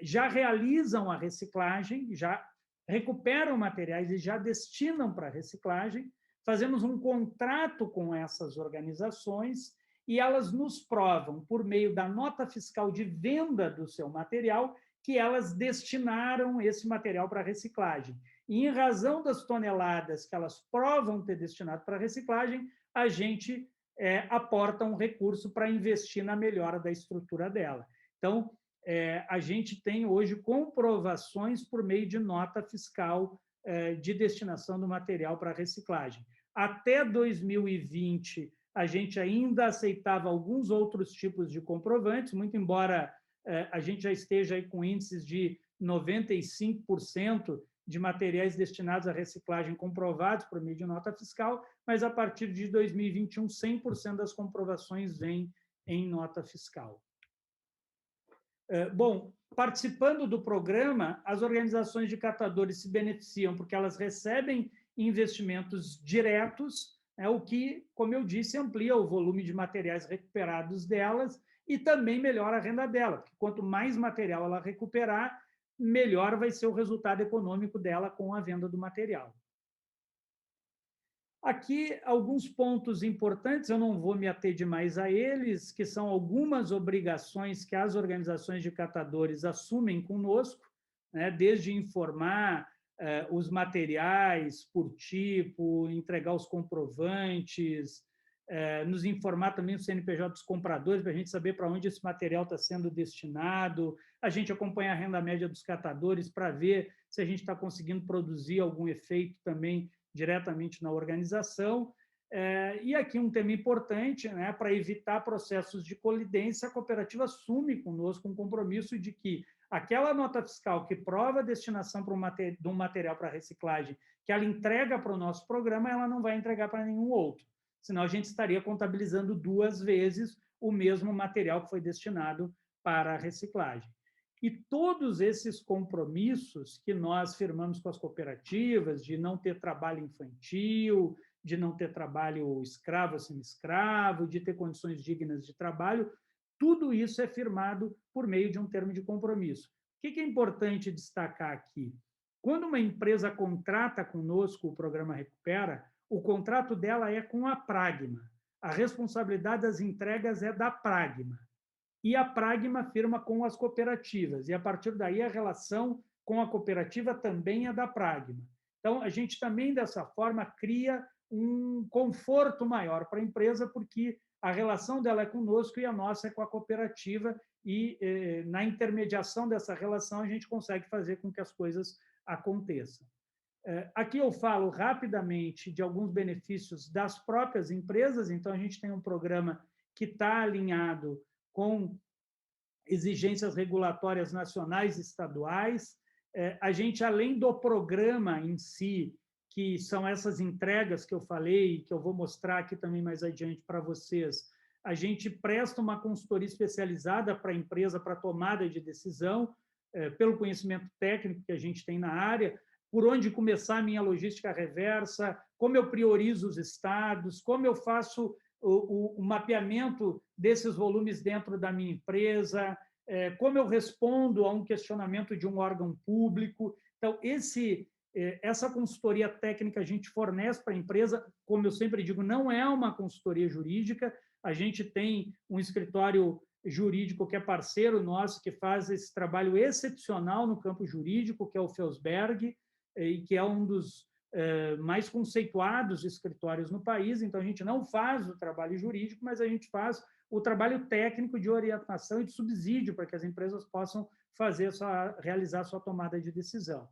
já realizam a reciclagem, já recuperam materiais e já destinam para reciclagem. Fazemos um contrato com essas organizações e elas nos provam, por meio da nota fiscal de venda do seu material, que elas destinaram esse material para reciclagem. E, em razão das toneladas que elas provam ter destinado para reciclagem, a gente aporta um recurso para investir na melhora da estrutura dela. Então, a gente tem hoje comprovações por meio de nota fiscal de destinação do material para reciclagem. Até 2020, a gente ainda aceitava alguns outros tipos de comprovantes, muito embora a gente já esteja aí com índices de 95% de materiais destinados à reciclagem comprovados por meio de nota fiscal, mas a partir de 2021, 100% das comprovações vêm em nota fiscal. Bom, participando do programa, as organizações de catadores se beneficiam porque elas recebem investimentos diretos, o que, como eu disse, amplia o volume de materiais recuperados delas e também melhora a renda dela, porque quanto mais material ela recuperar, melhor vai ser o resultado econômico dela com a venda do material. Aqui, alguns pontos importantes, eu não vou me ater demais a eles, que são algumas obrigações que as organizações de catadores assumem conosco, desde informar os materiais por tipo, entregar os comprovantes, nos informar também o CNPJ dos compradores, para a gente saber para onde esse material está sendo destinado, a gente acompanha a renda média dos catadores para ver se a gente está conseguindo produzir algum efeito também diretamente na organização. E aqui um tema importante, para evitar processos de colidência, a cooperativa assume conosco um compromisso de que aquela nota fiscal que prova a destinação de um material para reciclagem, que ela entrega para o nosso programa, ela não vai entregar para nenhum outro, senão a gente estaria contabilizando 2 vezes o mesmo material que foi destinado para a reciclagem. E todos esses compromissos que nós firmamos com as cooperativas, de não ter trabalho infantil, de não ter trabalho escravo, semi-escravo, de ter condições dignas de trabalho, tudo isso é firmado por meio de um termo de compromisso. O que é importante destacar aqui? Quando uma empresa contrata conosco o programa Recupera, o contrato dela é com a Pragma. A responsabilidade das entregas é da Pragma. E a Pragma firma com as cooperativas. E, a partir daí, a relação com a cooperativa também é da Pragma. Então, a gente também, dessa forma, cria um conforto maior para a empresa, porque a relação dela é conosco e a nossa é com a cooperativa, e na intermediação dessa relação a gente consegue fazer com que as coisas aconteçam. Aqui eu falo rapidamente de alguns benefícios das próprias empresas. Então, a gente tem um programa que está alinhado com exigências regulatórias nacionais e estaduais. A gente, além do programa em si, que são essas entregas que eu falei, que eu vou mostrar aqui também mais adiante para vocês, a gente presta uma consultoria especializada para a empresa, para tomada de decisão, pelo conhecimento técnico que a gente tem na área, por onde começar a minha logística reversa, como eu priorizo os estados, como eu faço o mapeamento desses volumes dentro da minha empresa, como eu respondo a um questionamento de um órgão público. Então, essa consultoria técnica a gente fornece para a empresa. Como eu sempre digo, não é uma consultoria jurídica. A gente tem um escritório jurídico que é parceiro nosso, que faz esse trabalho excepcional no campo jurídico, que é o Felsberg, e que é um dos mais conceituados escritórios no país. Então, a gente não faz o trabalho jurídico, mas a gente faz o trabalho técnico de orientação e de subsídio para que as empresas possam realizar sua tomada de decisão.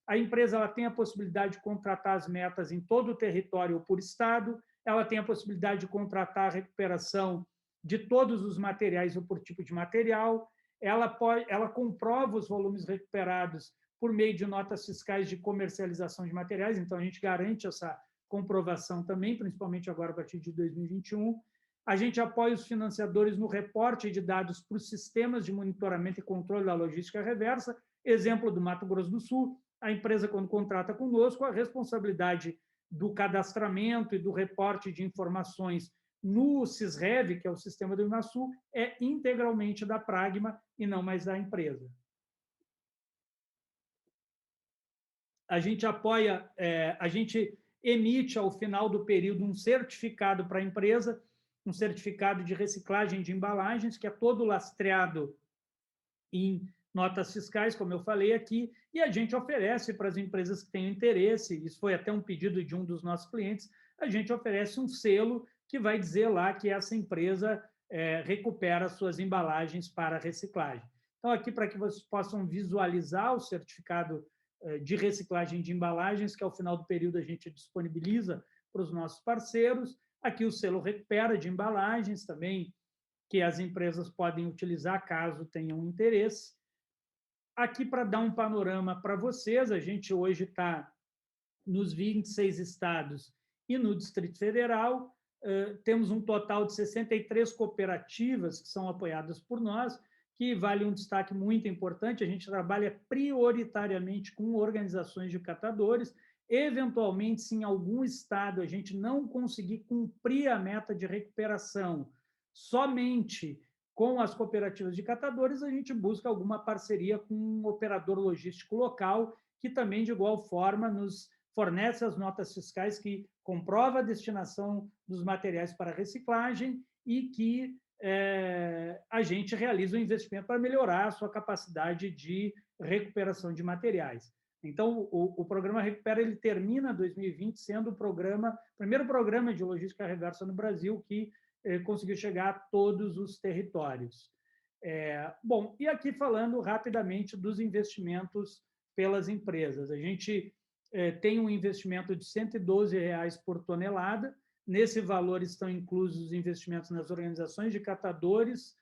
A empresa ela tem a possibilidade de contratar as metas em todo o território ou por estado, ela tem a possibilidade de contratar a recuperação de todos os materiais ou por tipo de material, ela comprova os volumes recuperados por meio de notas fiscais de comercialização de materiais. Então, a gente garante essa comprovação também, principalmente agora a partir de 2021. A gente apoia os financiadores no reporte de dados para os sistemas de monitoramento e controle da logística reversa. Exemplo do Mato Grosso do Sul, a empresa, quando contrata conosco, a responsabilidade do cadastramento e do reporte de informações no SISREV, que é o sistema do Imasul, é integralmente da Pragma e não mais da empresa. A gente apoia, a gente emite ao final do período um certificado para a empresa, um certificado de reciclagem de embalagens, que é todo lastreado em notas fiscais, como eu falei aqui, e a gente oferece para as empresas que tenham interesse, isso foi até um pedido de um dos nossos clientes, a gente oferece um selo que vai dizer lá que essa empresa recupera suas embalagens para reciclagem. Então, aqui, para que vocês possam visualizar o certificado de reciclagem de embalagens, que ao final do período a gente disponibiliza para os nossos parceiros. Aqui o selo Recupera de embalagens também, que as empresas podem utilizar caso tenham interesse. Aqui, para dar um panorama para vocês, a gente hoje está nos 26 estados e no Distrito Federal. Temos um total de 63 cooperativas que são apoiadas por nós, que vale um destaque muito importante. A gente trabalha prioritariamente com organizações de catadores. Eventualmente, se em algum estado a gente não conseguir cumprir a meta de recuperação somente com as cooperativas de catadores, a gente busca alguma parceria com um operador logístico local, que também, de igual forma, nos fornece as notas fiscais que comprova a destinação dos materiais para reciclagem e que a gente realiza um investimento para melhorar a sua capacidade de recuperação de materiais. Então, o programa Recupera ele termina 2020 sendo o primeiro programa de logística reversa no Brasil que conseguiu chegar a todos os territórios. Bom, e aqui falando rapidamente dos investimentos pelas empresas. A gente tem um investimento de R$ 112 por tonelada. Nesse valor estão inclusos os investimentos nas organizações de catadores,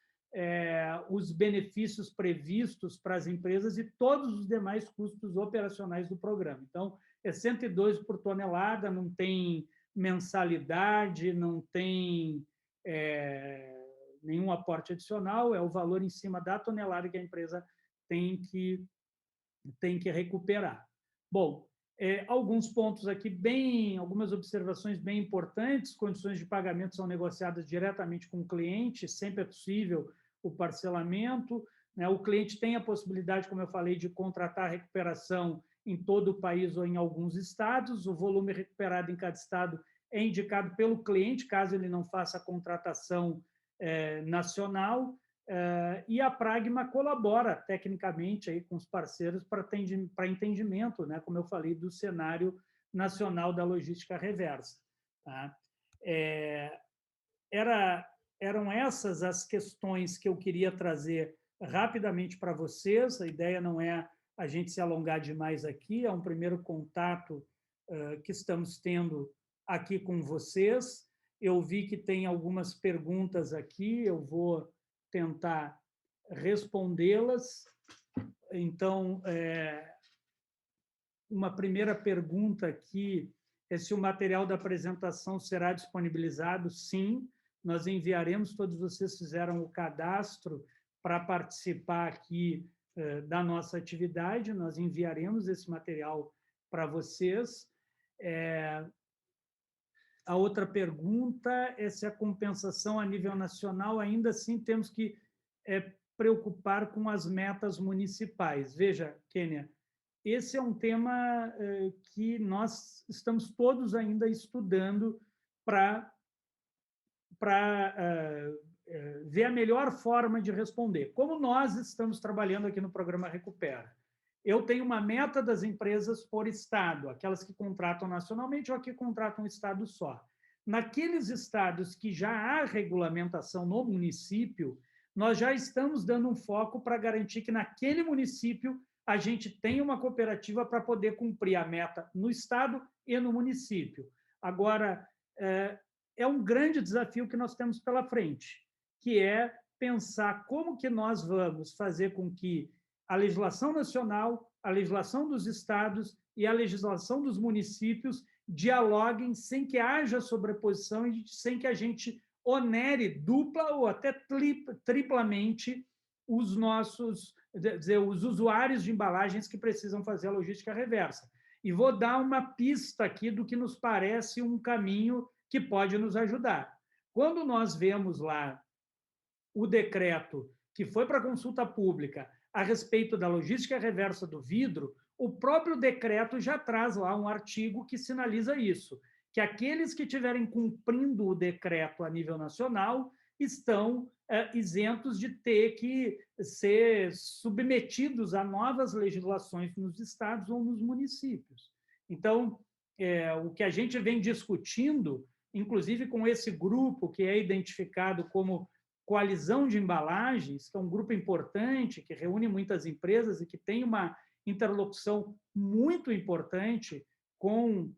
os benefícios previstos para as empresas e todos os demais custos operacionais do programa. Então, é 102 por tonelada, não tem mensalidade, não tem nenhum aporte adicional, é o valor em cima da tonelada que a empresa tem que recuperar. Bom, alguns pontos aqui, algumas observações bem importantes. Condições de pagamento são negociadas diretamente com o cliente, sempre é possível o parcelamento, né? O cliente tem a possibilidade, como eu falei, de contratar a recuperação em todo o país ou em alguns estados. O volume recuperado em cada estado é indicado pelo cliente, caso ele não faça a contratação nacional. E a Pragma colabora tecnicamente aí com os parceiros para entendimento, né, como eu falei, do cenário nacional da logística reversa. Tá? Eram essas as questões que eu queria trazer rapidamente para vocês. A ideia não é a gente se alongar demais aqui, é um primeiro contato que estamos tendo aqui com vocês. Eu vi que tem algumas perguntas aqui, eu vou tentar respondê-las. Então, uma primeira pergunta aqui é se o material da apresentação será disponibilizado. Sim, nós enviaremos, todos vocês fizeram o cadastro para participar aqui da nossa atividade, nós enviaremos esse material para vocês. A outra pergunta é se a compensação a nível nacional, ainda assim temos que preocupar com as metas municipais. Veja, Kênia, esse é um tema que nós estamos todos ainda estudando para ver a melhor forma de responder. Como nós estamos trabalhando aqui no programa Recupera, eu tenho uma meta das empresas por estado, aquelas que contratam nacionalmente ou que contratam um estado só. Naqueles estados que já há regulamentação no município, nós já estamos dando um foco para garantir que naquele município a gente tenha uma cooperativa para poder cumprir a meta no estado e no município. Agora, é um grande desafio que nós temos pela frente, que é pensar como que nós vamos fazer com que a legislação nacional, a legislação dos estados e a legislação dos municípios dialoguem sem que haja sobreposição e sem que a gente onere dupla ou até triplamente os usuários de embalagens que precisam fazer a logística reversa. E vou dar uma pista aqui do que nos parece um caminho que pode nos ajudar. Quando nós vemos lá o decreto que foi para consulta pública a respeito da logística reversa do vidro, o próprio decreto já traz lá um artigo que sinaliza isso, que aqueles que estiverem cumprindo o decreto a nível nacional estão isentos de ter que ser submetidos a novas legislações nos estados ou nos municípios. Então, o que a gente vem discutindo, inclusive com esse grupo que é identificado como Coalizão de Embalagens, que é um grupo importante, que reúne muitas empresas e que tem uma interlocução muito importante com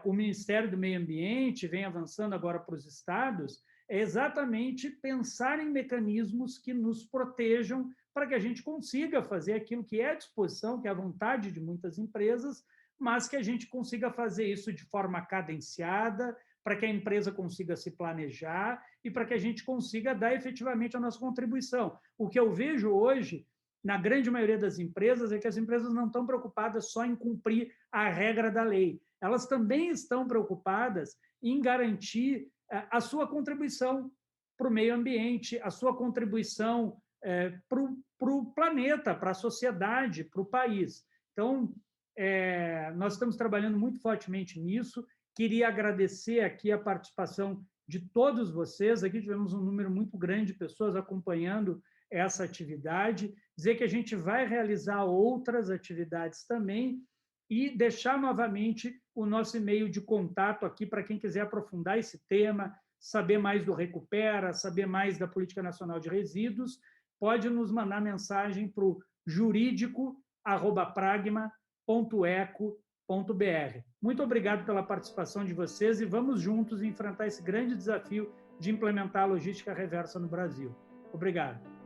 o Ministério do Meio Ambiente, vem avançando agora para os estados, é exatamente pensar em mecanismos que nos protejam para que a gente consiga fazer aquilo que é à disposição, que é a vontade de muitas empresas, mas que a gente consiga fazer isso de forma cadenciada, para que a empresa consiga se planejar e para que a gente consiga dar efetivamente a nossa contribuição. O que eu vejo hoje, na grande maioria das empresas, é que as empresas não estão preocupadas só em cumprir a regra da lei. Elas também estão preocupadas em garantir a sua contribuição para o meio ambiente, a sua contribuição para o planeta, para a sociedade, para o país. Então, nós estamos trabalhando muito fortemente nisso. Queria agradecer aqui a participação de todos vocês. Aqui tivemos um número muito grande de pessoas acompanhando essa atividade. Dizer que a gente vai realizar outras atividades também e deixar novamente o nosso e-mail de contato aqui para quem quiser aprofundar esse tema, saber mais do Recupera, saber mais da Política Nacional de Resíduos, pode nos mandar mensagem para o jurídico@pragma.eco.br. Muito obrigado pela participação de vocês e vamos juntos enfrentar esse grande desafio de implementar a logística reversa no Brasil. Obrigado.